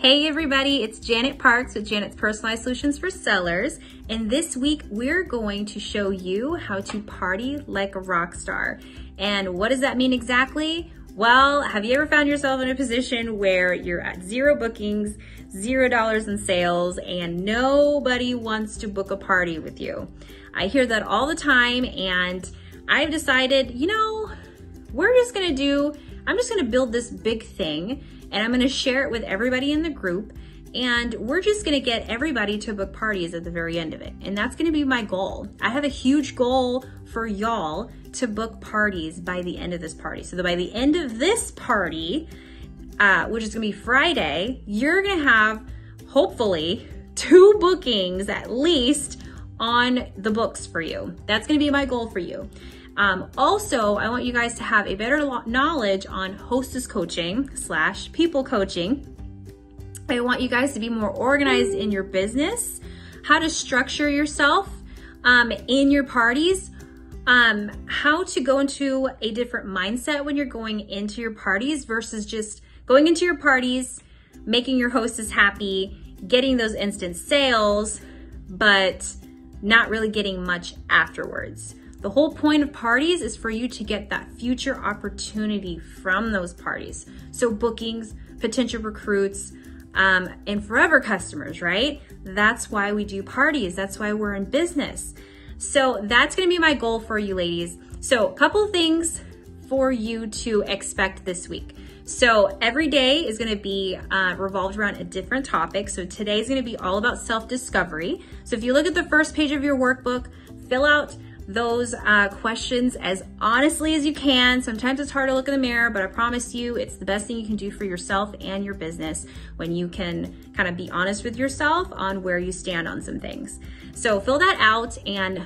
Hey everybody, it's Janet Parks with Janet's Personalized Solutions for Sellers. And this week we're going to show you how to party like a rock star. And what does that mean exactly? Well, have you ever found yourself in a position where you're at 0 bookings, $0 in sales, and nobody wants to book a party with you? I hear that all the time, and I've decided, I'm just gonna build this big thing, and I'm gonna share it with everybody in the group, and we're just gonna get everybody to book parties at the very end of it. And that's gonna be my goal. I have a huge goal for y'all to book parties by the end of this party. So that by the end of this party, which is gonna be Friday, you're gonna have, hopefully, 2 bookings at least on the books for you. That's gonna be my goal for you. Also, I want you guys to have a better knowledge on hostess coaching / people coaching. I want you guys to be more organized in your business, how to structure yourself in your parties, how to go into a different mindset when you're going into your parties versus just going into your parties, making your hostess happy, getting those instant sales, but not really getting much afterwards. The whole point of parties is for you to get that future opportunity from those parties. So bookings, potential recruits, and forever customers, right? That's why we do parties. That's why we're in business. So that's gonna be my goal for you ladies. So a couple things for you to expect this week. So every day is gonna be revolved around a different topic. So today's gonna be all about self-discovery. So if you look at the first page of your workbook, fill out those questions as honestly as you can. Sometimes it's hard to look in the mirror, but I promise you it's the best thing you can do for yourself and your business when you can kind of be honest with yourself on where you stand on some things. So fill that out, and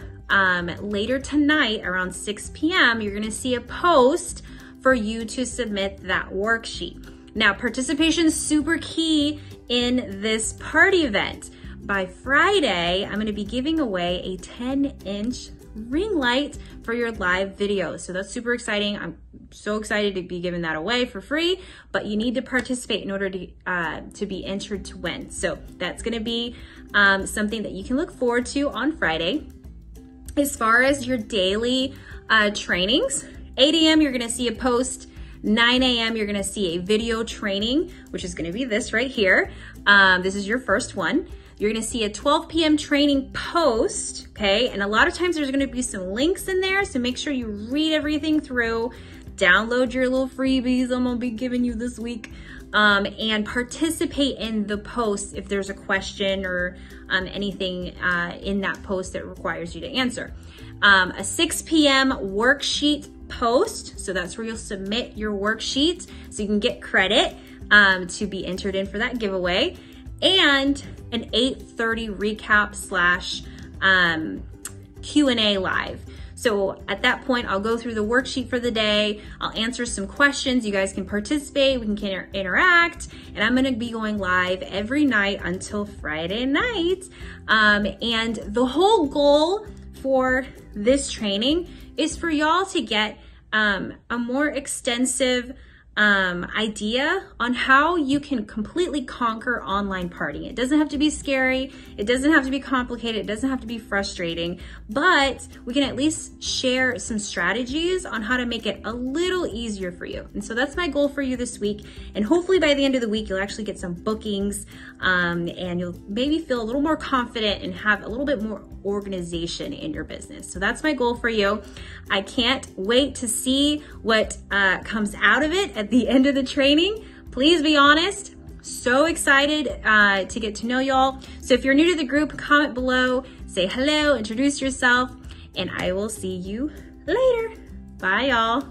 later tonight around 6 p.m. you're gonna see a post for you to submit that worksheet. Now, participation is super key in this party event. By Friday, I'm gonna be giving away a 10-inch ring light for your live videos. So that's super exciting. I'm so excited to be giving that away for free, but you need to participate in order to be entered to win. So that's gonna be something that you can look forward to on Friday. As far as your daily trainings, 8 a.m. you're gonna see a post, 9 a.m. you're gonna see a video training, which is gonna be this right here. This is your first one. You're gonna see a 12 p.m. training post, okay? And a lot of times there's gonna be some links in there, so make sure you read everything through, download your little freebies I'm gonna be giving you this week, and participate in the post if there's a question or anything in that post that requires you to answer. A 6 p.m. worksheet post, so that's where you'll submit your worksheet so you can get credit to be entered in for that giveaway. And an 8:30 recap / Q&A live. So at that point, I'll go through the worksheet for the day. I'll answer some questions. You guys can participate, we can interact, and I'm gonna be going live every night until Friday night. And the whole goal for this training is for y'all to get a more extensive idea on how you can completely conquer online partying. It doesn't have to be scary. It doesn't have to be complicated. It doesn't have to be frustrating, but we can at least share some strategies on how to make it a little easier for you. And so that's my goal for you this week. And hopefully by the end of the week, you'll actually get some bookings, and you'll maybe feel a little more confident and have a little bit more organization in your business. So that's my goal for you. I can't wait to see what comes out of it at the end of the training. Please be honest. So excited to get to know y'all. So if you're new to the group, comment below, say hello, introduce yourself, and I will see you later. Bye, y'all.